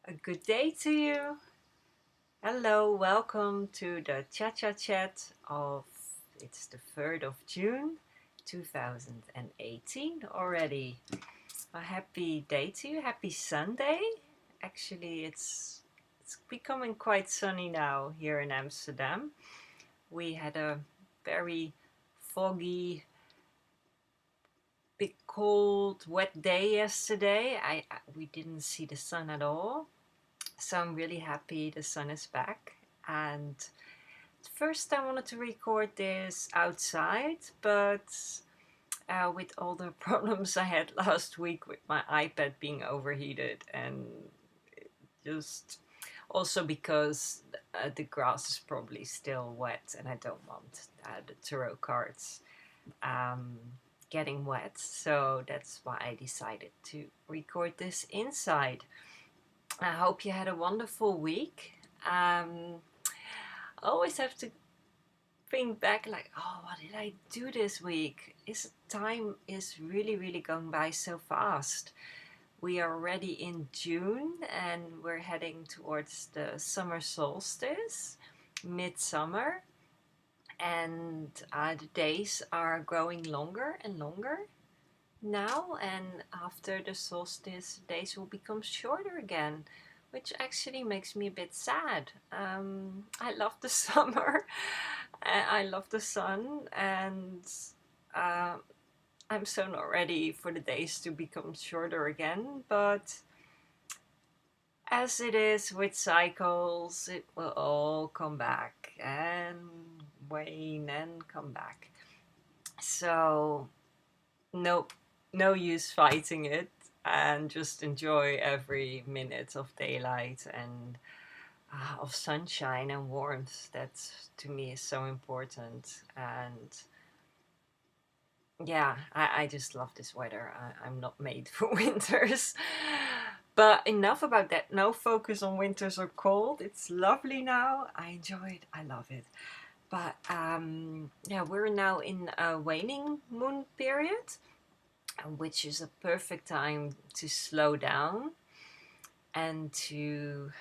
A good day to you. Hello, welcome to the ChaChaChat of, it's the 3rd of June 2018 already. A happy day to you, happy Sunday. Actually, it's becoming quite sunny now here in Amsterdam. We had a very foggy, bit cold, wet day yesterday. We didn't see the sun at all. So I'm really happy the sun is back. And first I wanted to record this outside, but with all the problems I had last week with my iPad being overheated and just also because the grass is probably still wet and I don't want the tarot cards um, getting wet. So that's why I decided to record this inside. I hope you had a wonderful week. I always have to think back like, oh, what did I do this week? Time is really going by so fast. We are already in June and we're heading towards the summer solstice, midsummer, and the days are growing longer and longer now, and after the solstice days will become shorter again, which actually makes me a bit sad. I love the summer, I love the sun, and uh, I'm so not ready for the days to become shorter again, but as it is with cycles, it will all come back and wane and come back. So nope, no use fighting it, and just enjoy every minute of daylight and of sunshine and warmth. That to me is so important. And yeah, I just love this weather. I'm not made for winters. But enough about that. No focus on winters or cold. It's lovely now. I enjoy it. I love it. But yeah, we're now in a waning moon period, which is a perfect time to slow down and to,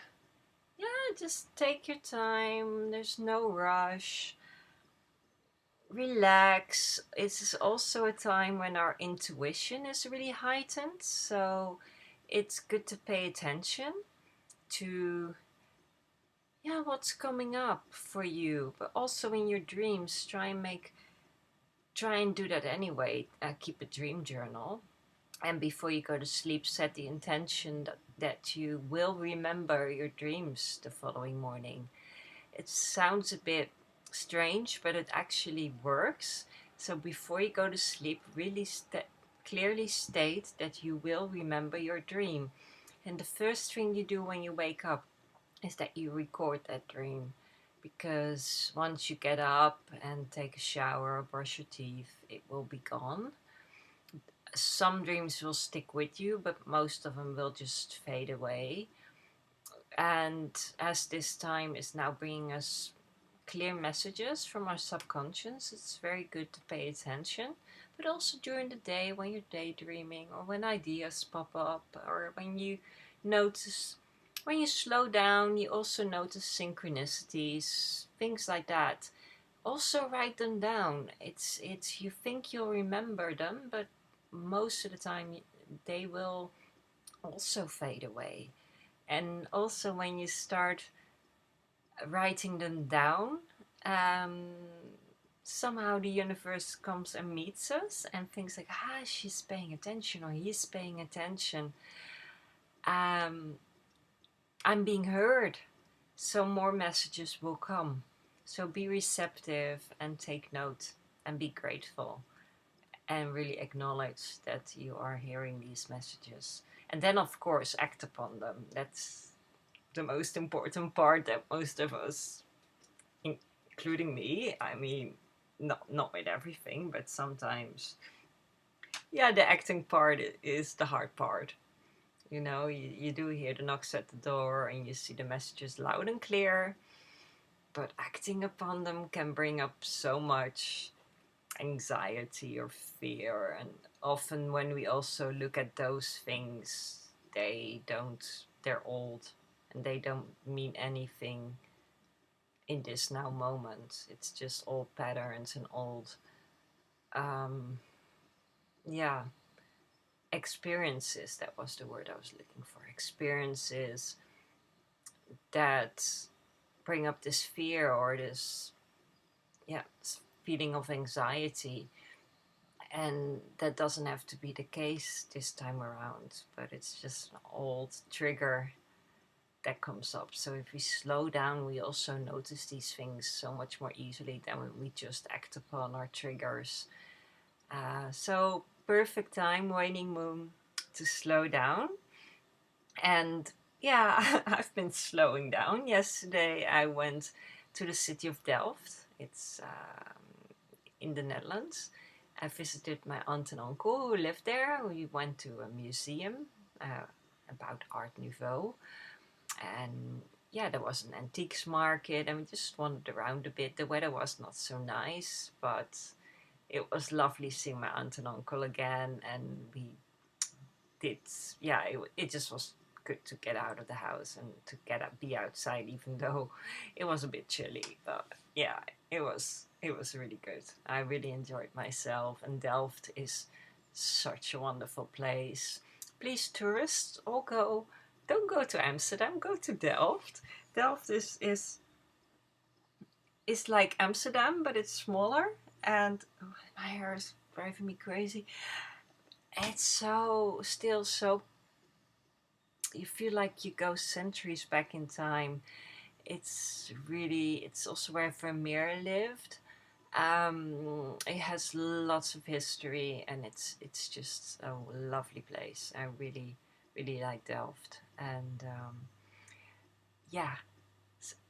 yeah, just take your time. There's no rush. Relax. It's also a time when our intuition is really heightened, so it's good to pay attention to, yeah, what's coming up for you, but also in your dreams. Try and do that anyway. Keep a dream journal. And before you go to sleep, set the intention that you will remember your dreams the following morning. It sounds a bit strange, but it actually works. So before you go to sleep, really clearly state that you will remember your dream. And the first thing you do when you wake up is that you record that dream. Because once you get up and take a shower or brush your teeth, it will be gone. Some dreams will stick with you, but most of them will just fade away. And as this time is now bringing us clear messages from our subconscious, it's very good to pay attention. But also during the day when you're daydreaming, or when ideas pop up, or when you notice, when you slow down, you also notice synchronicities, things like that. Also write them down. It's you think you'll remember them, but most of the time they will also fade away. And also when you start writing them down, um, somehow the universe comes and meets us and thinks like, ah, she's paying attention or he's paying attention. um, I'm being heard, so more messages will come. So be receptive and take note and be grateful and really acknowledge that you are hearing these messages. And then, of course, act upon them. That's the most important part that most of us, including me, I mean, not with everything, but sometimes, yeah, the acting part is the hard part. You know, you do hear the knocks at the door and you see the messages loud and clear, but acting upon them can bring up so much anxiety or fear. And often when we also look at those things they're old and they don't mean anything in this now moment. It's just old patterns and old, um, yeah, experiences. That was the word I was looking for. Experiences that bring up this fear or this, yeah, this feeling of anxiety. And that doesn't have to be the case this time around, but it's just an old trigger that comes up. So if we slow down, we also notice these things so much more easily than when we just act upon our triggers. So perfect time, waning moon, to slow down. And yeah, I've been slowing down. Yesterday I went to the city of Delft. It's in the Netherlands. I visited my aunt and uncle who lived there. We went to a museum about Art Nouveau. And yeah, there was an antiques market, and we just wandered around a bit. The weather was not so nice, but it was lovely seeing my aunt and uncle again. And we did, yeah, it just was good to get out of the house and to be outside, even though it was a bit chilly. But yeah, it was really good. I really enjoyed myself, and Delft is such a wonderful place. Please, tourists, all go. Don't go to Amsterdam. Go to Delft. Delft is like Amsterdam, but it's smaller. And oh, my hair is driving me crazy. It's so still so. You feel like you go centuries back in time. It's also where Vermeer lived. It has lots of history, and it's just a lovely place. I really really like Delft, and yeah.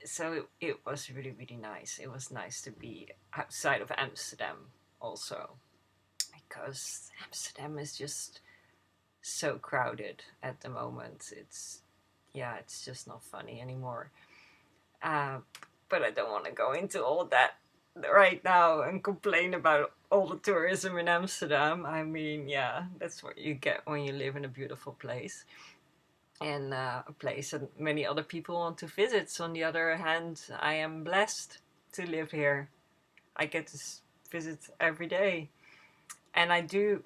So it was really really nice. It was nice to be outside of Amsterdam also, because Amsterdam is just so crowded at the moment. It's just not funny anymore. Uh, but I don't want to go into all that right now and complain about all the tourism in Amsterdam. I mean, yeah, that's what you get when you live in a beautiful place, and a place that many other people want to visit. So on the other hand, I am blessed to live here. I get to visit every day, and I do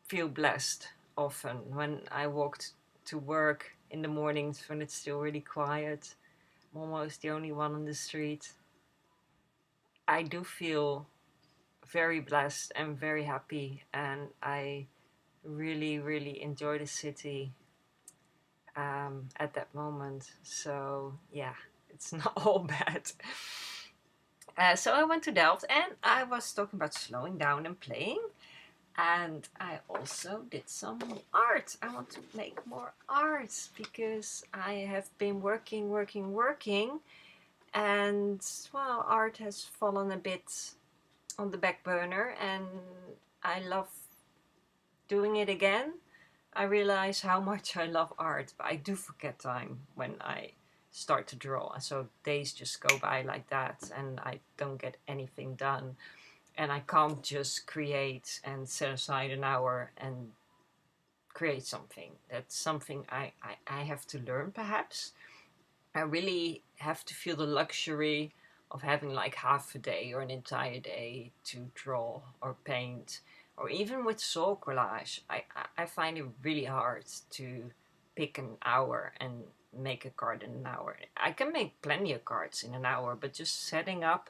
feel blessed often when I walked to work in the mornings when it's still really quiet. I'm almost the only one on the street. I do feel very blessed and very happy, and I really, really enjoy the city at that moment. So, yeah, it's not all bad. So I went to Delft, and I was talking about slowing down and playing. And I also did some art. I want to make more art because I have been working, and well, art has fallen a bit on the back burner, and I love doing it again. I realize how much I love art, but I do forget time when I start to draw. So days just go by like that, and I don't get anything done. And I can't just create and set aside an hour and create something. That's something I have to learn, perhaps. I really have to feel the luxury of having like half a day or an entire day to draw or paint, or even with soul collage. I find it really hard to pick an hour and make a card in an hour. I can make plenty of cards in an hour, but just setting up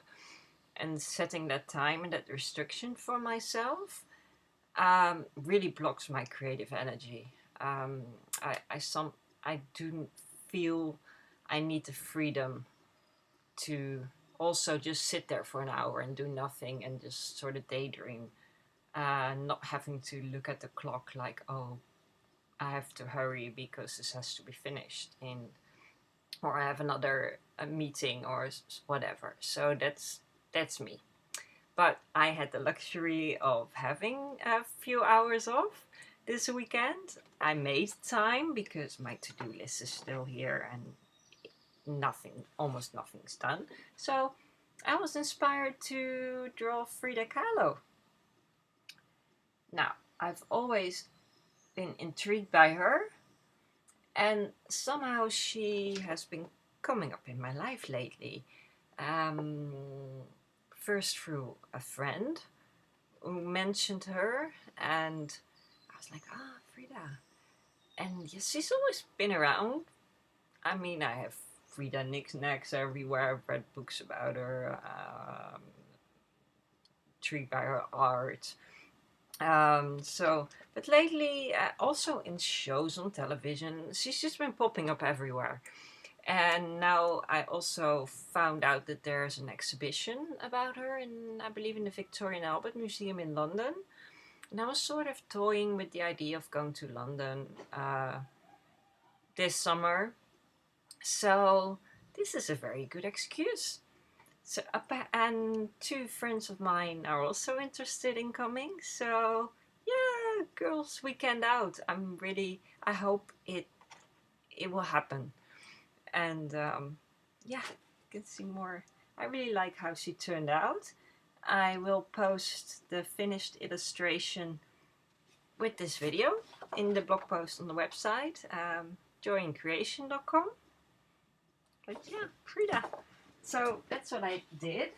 and setting that time and that restriction for myself really blocks my creative energy. Um, I do feel I need the freedom to also just sit there for an hour and do nothing and just sort of daydream, not having to look at the clock like, oh, I have to hurry because this has to be finished in, or I have another meeting or whatever. So that's me. But I had the luxury of having a few hours off this weekend. I made time because my to-do list is still here and almost nothing's done. So I was inspired to draw Frida Kahlo. Now, I've always been intrigued by her, And somehow she has been coming up in my life lately. Um, First through a friend who mentioned her, and I was like, ah, Frida. And yes, she's always been around. I mean, I have Frida knickknacks everywhere. I've read books about her, intrigued by her art. But lately, also in shows on television, she's just been popping up everywhere. And now I also found out that there's an exhibition about her in, I believe, in the Victoria and Albert Museum in London. And I was sort of toying with the idea of going to London this summer. So this is a very good excuse. So, and two friends of mine are also interested in coming. So, yeah, girls' weekend out. I hope it will happen. And yeah, you can see more. I really like how she turned out. I will post the finished illustration with this video in the blog post on the website, joyincreation.com. But yeah, Frida. So that's what I did.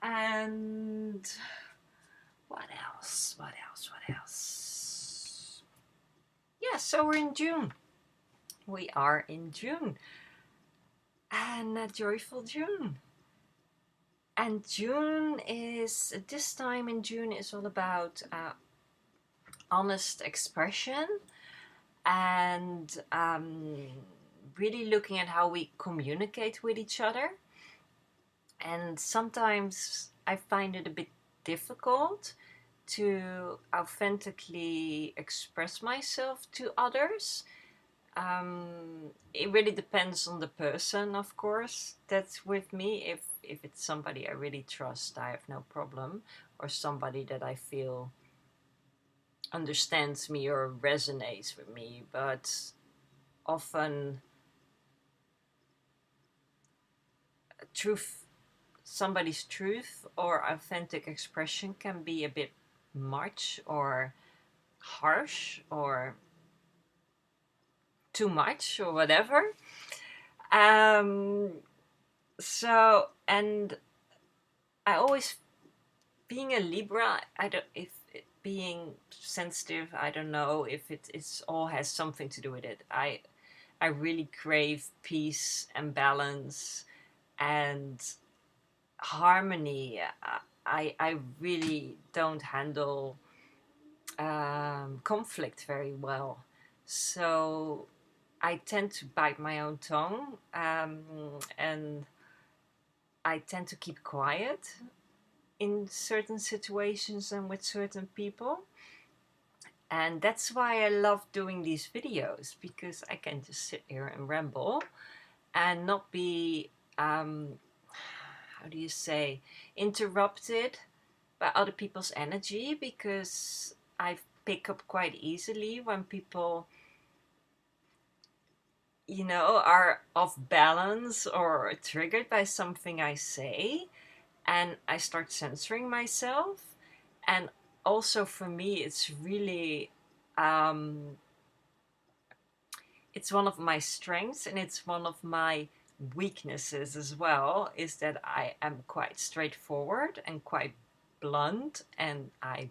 And what else? What else? What else? Yeah, so we're in June. We are in June. And a joyful June. And this time in June is all about honest expression and really looking at how we communicate with each other. And sometimes I find it a bit difficult to authentically express myself to others. It really depends on the person, of course, that's with me. If it's somebody I really trust, I have no problem, or somebody that I feel understands me or resonates with me. But often, truth, somebody's truth or authentic expression can be a bit much or harsh or too much or whatever. Um, and I always, being a Libra, I don't, if being sensitive, I don't know if it's all has something to do with it. I really crave peace and balance and harmony. I really don't handle conflict very well. So I tend to bite my own tongue, and I tend to keep quiet in certain situations and with certain people. And that's why I love doing these videos, because I can just sit here and ramble and not be, how do you say, interrupted by other people's energy, because I pick up quite easily when people, are off balance or triggered by something I say, and I start censoring myself. And also for me, it's really, it's one of my strengths and it's one of my weaknesses as well, is that I am quite straightforward and quite blunt, and I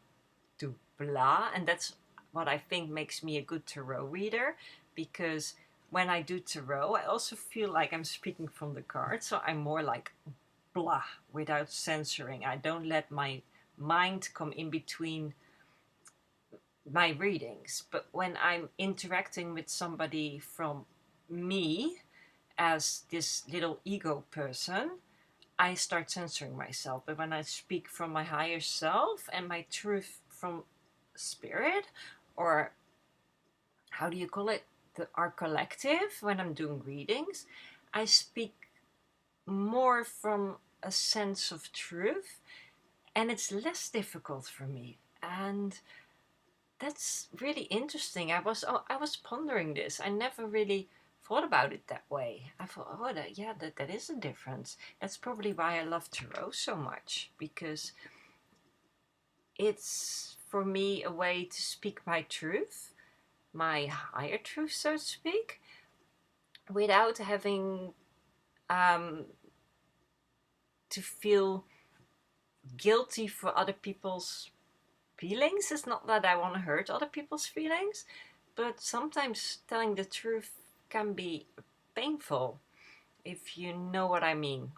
do blah. And that's what I think makes me a good tarot reader, because when I do tarot, I also feel like I'm speaking from the cards. So I'm more like blah without censoring. I don't let my mind come in between my readings. But when I'm interacting with somebody from me as this little ego person, I start censoring myself. But when I speak from my higher self and my truth from spirit, or how do you call it, our collective, when I'm doing readings, I speak more from a sense of truth, and it's less difficult for me. And that's really interesting. I was pondering this. I never really thought about it that way. I thought, oh, that is a difference. That's probably why I love tarot so much, because it's for me a way to speak my truth my higher truth, so to speak, without having to feel guilty for other people's feelings. It's not that I want to hurt other people's feelings, but sometimes telling the truth can be painful, if you know what I mean.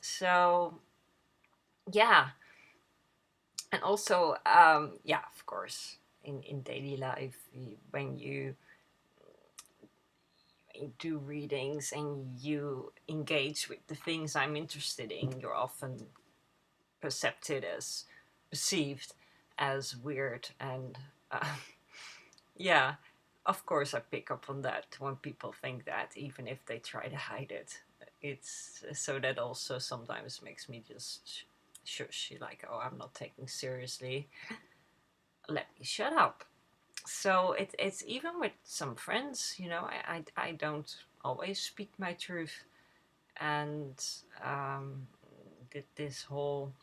So, yeah. And also, yeah, of course, in daily life, when you do readings and you engage with the things I'm interested in, you're often perceived as weird. And yeah, of course, I pick up on that when people think that, even if they try to hide it. It's so that also sometimes makes me just shush, like, oh, I'm not taking seriously. Let me shut up. So it's even with some friends, I don't always speak my truth. And this whole,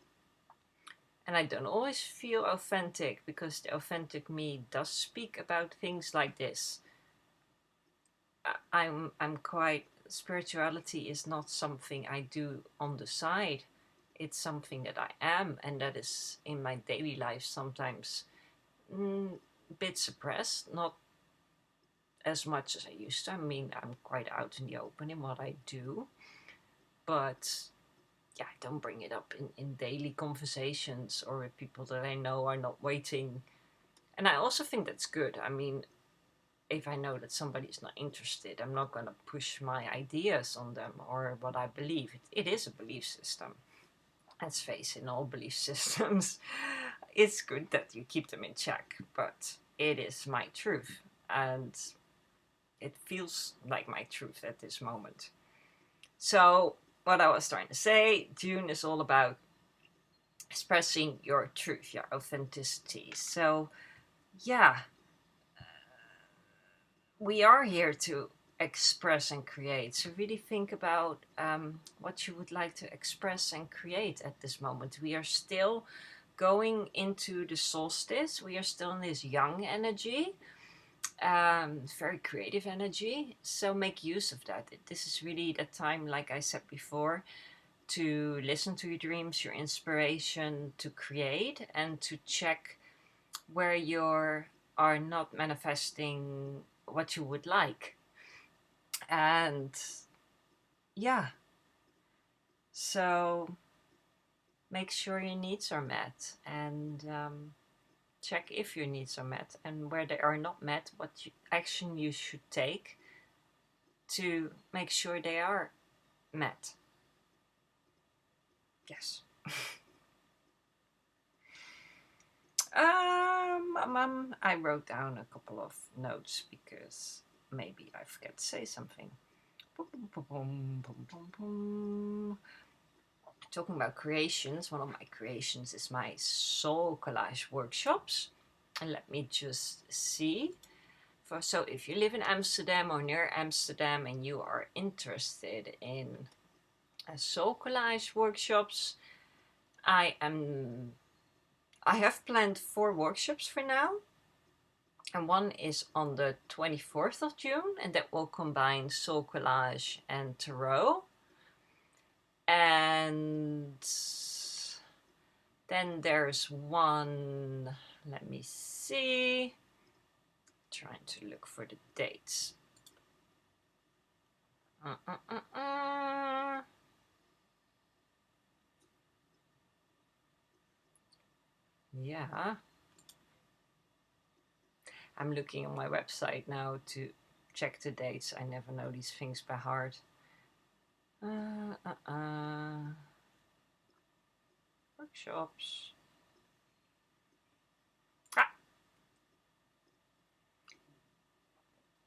and I don't always feel authentic, because the authentic me does speak about things like this. I'm quite, spirituality is not something I do on the side. It's something that I am, and that is in my daily life sometimes a bit suppressed, not as much as I used to. I mean, I'm quite out in the open in what I do, but yeah, I don't bring it up in daily conversations or with people that I know are not waiting. And I also think that's good. I mean, if I know that somebody's not interested, I'm not going to push my ideas on them or what I believe. It is a belief system. Let's face it, in all belief systems, it's good that you keep them in check, but it is my truth. And it feels like my truth at this moment. So, what I was trying to say, June is all about expressing your truth, your authenticity. So, yeah, we are here to express and create. So, really think about what you would like to express and create at this moment. We are still going into the solstice, we are still in this young energy. Very creative energy, so make use of that. This is really the time, like I said before, to listen to your dreams, your inspiration, to create, and to check where you are not manifesting what you would like. And yeah, so make sure your needs are met, and check if your needs are met, and where they are not met, what action you should take to make sure they are met. Yes. I wrote down a couple of notes because maybe I forget to say something. Talking about creations, one of my creations is my soul collage workshops. And let me just see. So if you live in Amsterdam or near Amsterdam and you are interested in soul collage workshops, I have planned 4 workshops for now. And one is on the 24th of June, and that will combine soul collage and tarot. And then there's one, let me see, trying to look for the dates. Yeah. I'm looking on my website now to check the dates. I never know these things by heart. Workshops. Ah,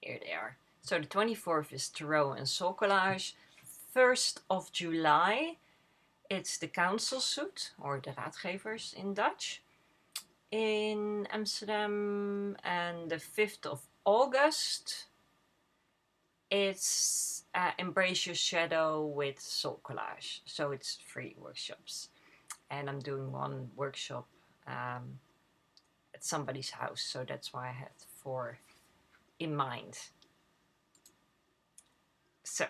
here they are. So the 24th is Tarot and Soul Collage. 1st of July, it's the Council Suit, or de Raadgevers in Dutch, in Amsterdam. And the 5th of August, it's Embrace Your Shadow with Soul Collage. So it's 3 workshops. And I'm doing one workshop at somebody's house, so that's why I had 4 in mind. So,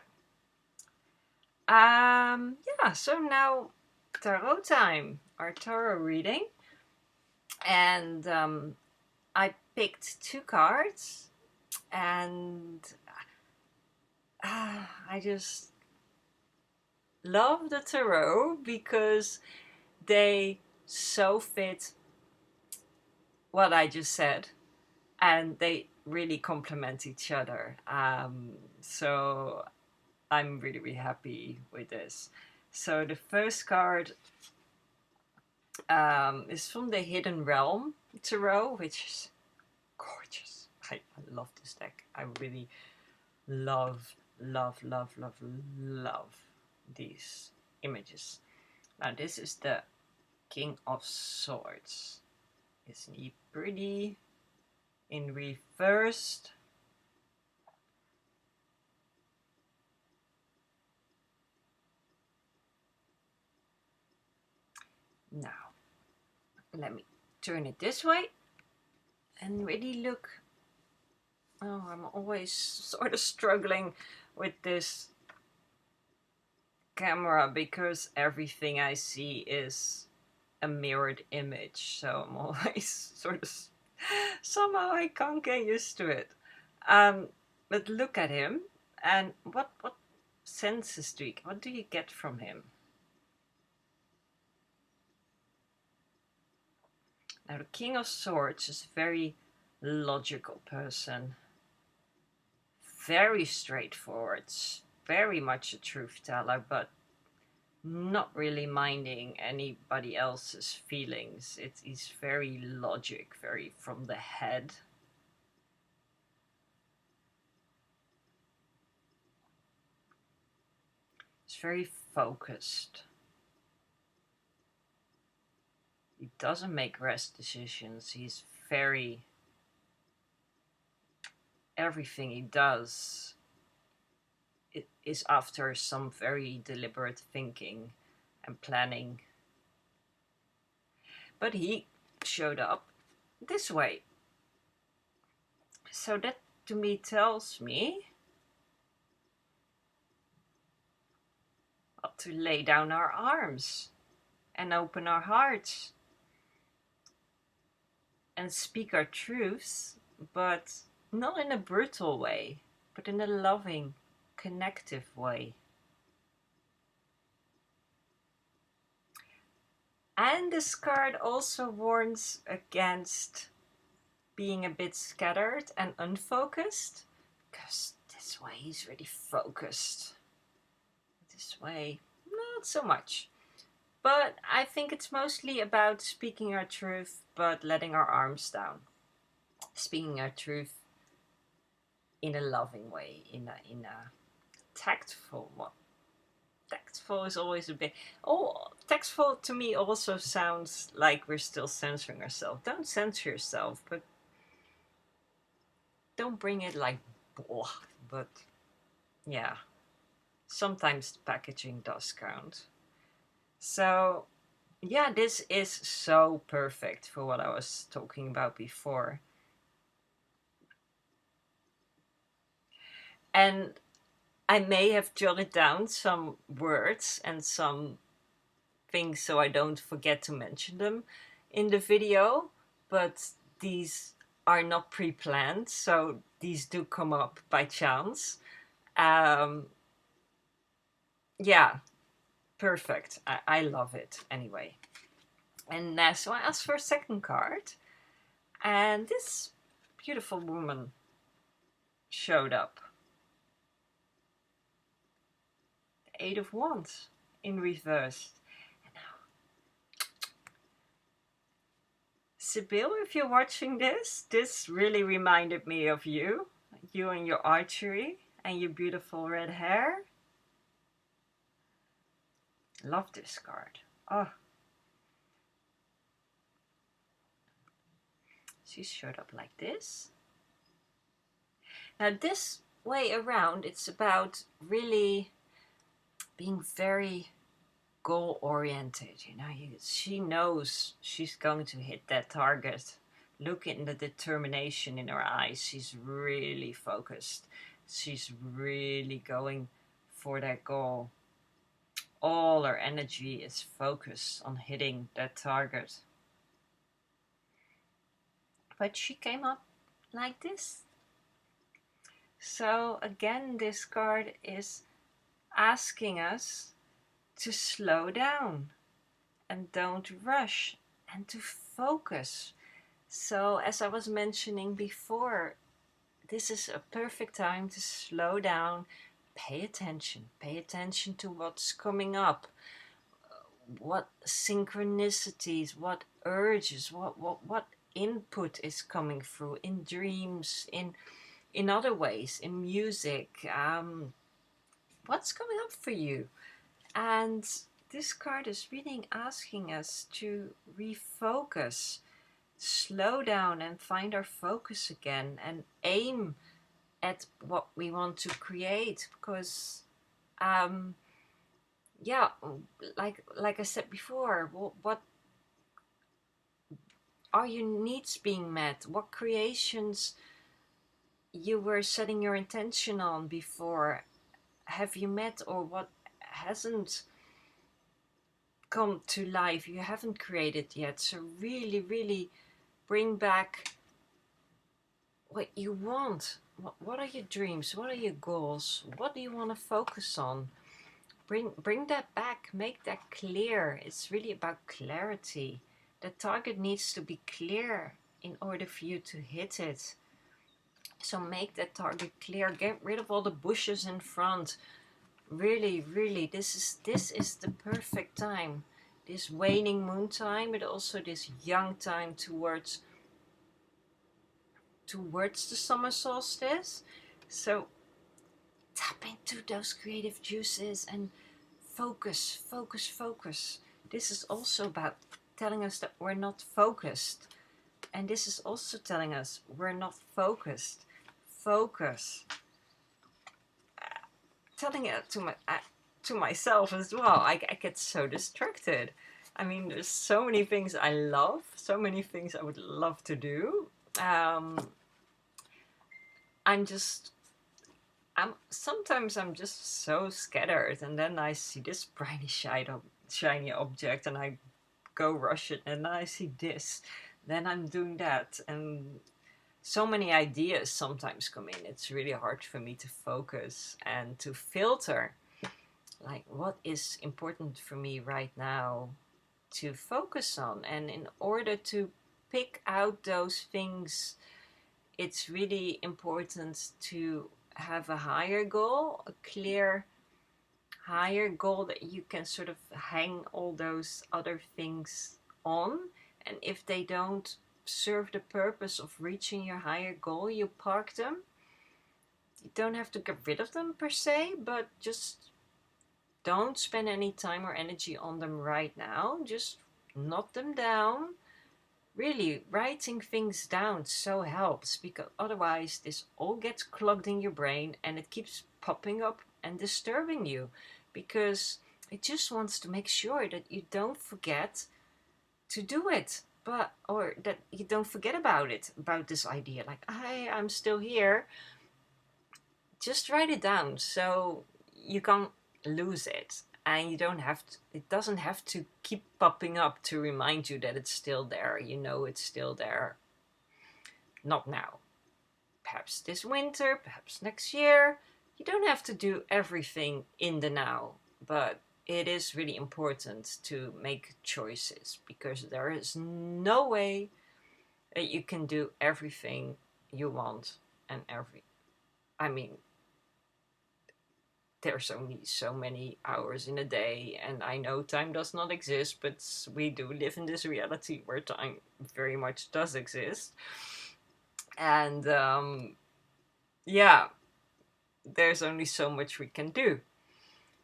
yeah, so now tarot time, our tarot reading. And I picked 2 cards, and I just love the tarot because they so fit what I just said, and they really complement each other. So I'm really, really happy with this. So the first card is from the Hidden Realm Tarot, which is gorgeous. I love this deck. I really love, love, love, love, love these images. Now this is the King of Swords. Isn't he pretty? In reversed. Now, let me turn it this way and really look. Oh, I'm always sort of struggling with this camera because everything I see is a mirrored image. So I'm always sort of, somehow I can't get used to it. But look at him, and what senses do you, what do you get from him? Now the King of Swords is a very logical person, very straightforward, very much a truth teller, but not really minding anybody else's feelings. He's very logic, very from the head. He's very focused. He doesn't make rash decisions. He's very, everything he does is after some very deliberate thinking and planning. But he showed up this way. So that to me tells me to lay down our arms and open our hearts and speak our truths, but not in a brutal way, but in a loving, connective way. And this card also warns against being a bit scattered and unfocused, because this way he's really focused. This way, not so much. But I think it's mostly about speaking our truth, but letting our arms down. Speaking our truth in a loving way, in a tactful one. Tactful is always a bit. Oh, tactful to me also sounds like we're still censoring ourselves. Don't censor yourself, but don't bring it like, but yeah, sometimes the packaging does count. So yeah, this is so perfect for what I was talking about before. And I may have jotted down some words and some things so I don't forget to mention them in the video, but these are not pre-planned, so these do come up by chance. Yeah, perfect. I love it anyway. And so I asked for a second card, and this beautiful woman showed up. The Eight of Wands in reverse. And now, Sibyl, if you're watching this really reminded me of you. You and your archery and your beautiful red hair. Love this card. Oh. She showed up like this. Now this way around, it's about really being very goal oriented. You know, she knows she's going to hit that target look in the determination in her eyes. She's really focused. She's really going for that goal. All her energy is focused on hitting that target. But she came up like this. So again, this card is asking us to slow down and don't rush and to focus. So as I was mentioning before, this is a perfect time to slow down, pay attention to what's coming up, what synchronicities, what urges, what input is coming through in dreams, in other ways, in music. What's coming up for you? And this card is really asking us to refocus, slow down and find our focus again and aim at what we want to create, because yeah, like I said before, what are your needs being met? What creations you were setting your intention on before have you met, or what hasn't come to life, you haven't created yet? So really bring back what you want. What are your dreams? What are your goals? What do you want to focus on? Bring that back, make that clear. It's really about clarity. The target needs to be clear in order for you to hit it. So make that target clear. Get rid of all the bushes in front. Really, this is the perfect time. This waning moon time, but also this young time towards the summer solstice. So tap into those creative juices and focus. This is also about telling us that we're not focused. And this is also telling us we're not focused. Focus. Telling it to myself as well. I get so distracted. I mean, there's so many things I love, so many things I would love to do. Sometimes I'm just so scattered, and then I see this briny shiny object, and I go rush it, and then I see this, then I'm doing that, and so many ideas sometimes come in. It's really hard for me to focus and to filter, like, what is important for me right now to focus on. And in order to pick out those things, it's really important to have a higher goal, a clear higher goal that you can sort of hang all those other things on. And if they don't serve the purpose of reaching your higher goal, you park them. You don't have to get rid of them per se, but just don't spend any time or energy on them right now. Just knock them down. Really, writing things down so helps, because otherwise this all gets clogged in your brain and it keeps popping up and disturbing you, because it just wants to make sure that you don't forget to do it, or that you don't forget about this idea, like, I'm still here. Just write it down so you can't lose it, and it doesn't have to keep popping up to remind you that it's still there. You know it's still there. Not now. Perhaps this winter, perhaps next year. You don't have to do everything in the now, but it is really important to make choices, because there is no way that you can do everything you want. I mean, there's only so many hours in a day, and I know time does not exist, but we do live in this reality where time very much does exist. And yeah, there's only so much we can do.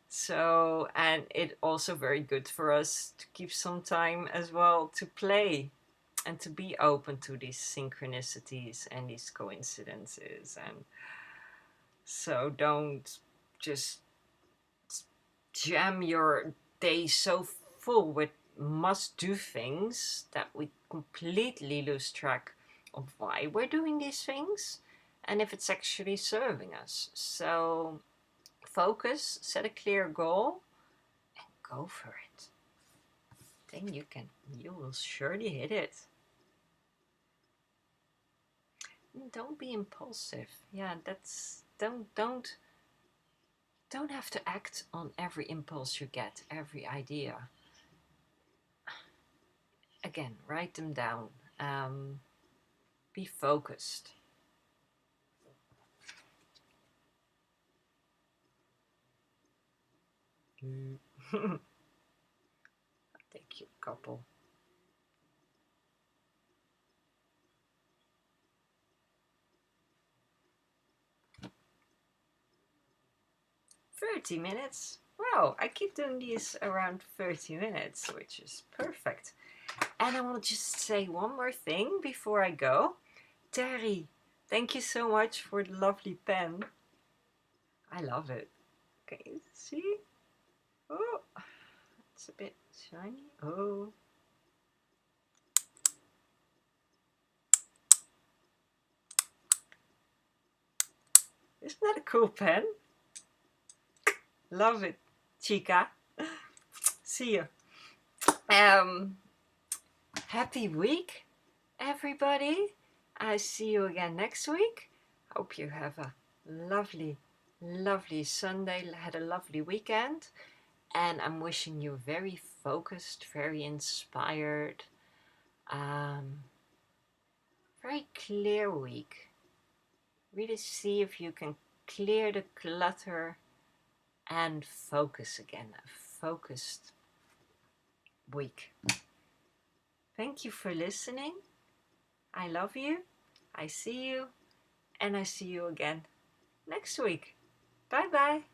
So, and it also very good for us to keep some time as well to play and to be open to these synchronicities and these coincidences. And so don't just jam your day so full with must do things that we completely lose track of why we're doing these things and if it's actually serving us. So focus, set a clear goal, and go for it. Then you will surely hit it. Don't be impulsive. Yeah, don't have to act on every impulse you get, every idea. Again, write them down. Be focused. I'll take you a couple. $30. Wow, I keep doing these around 30 minutes, which is perfect. And I want to just say one more thing before I go. Terry, thank you so much for the lovely pen. I love it. Can you see? Oh, it's a bit shiny. Oh. Isn't that a cool pen? Love it, chica. See you. Happy week, everybody. I see you again next week. Hope you have a lovely, lovely Sunday, had a lovely weekend. And I'm wishing you a very focused, very inspired, very clear week. Really see if you can clear the clutter and focus again. A focused week. Thank you for listening. I love you. I see you. And I see you again next week. Bye bye.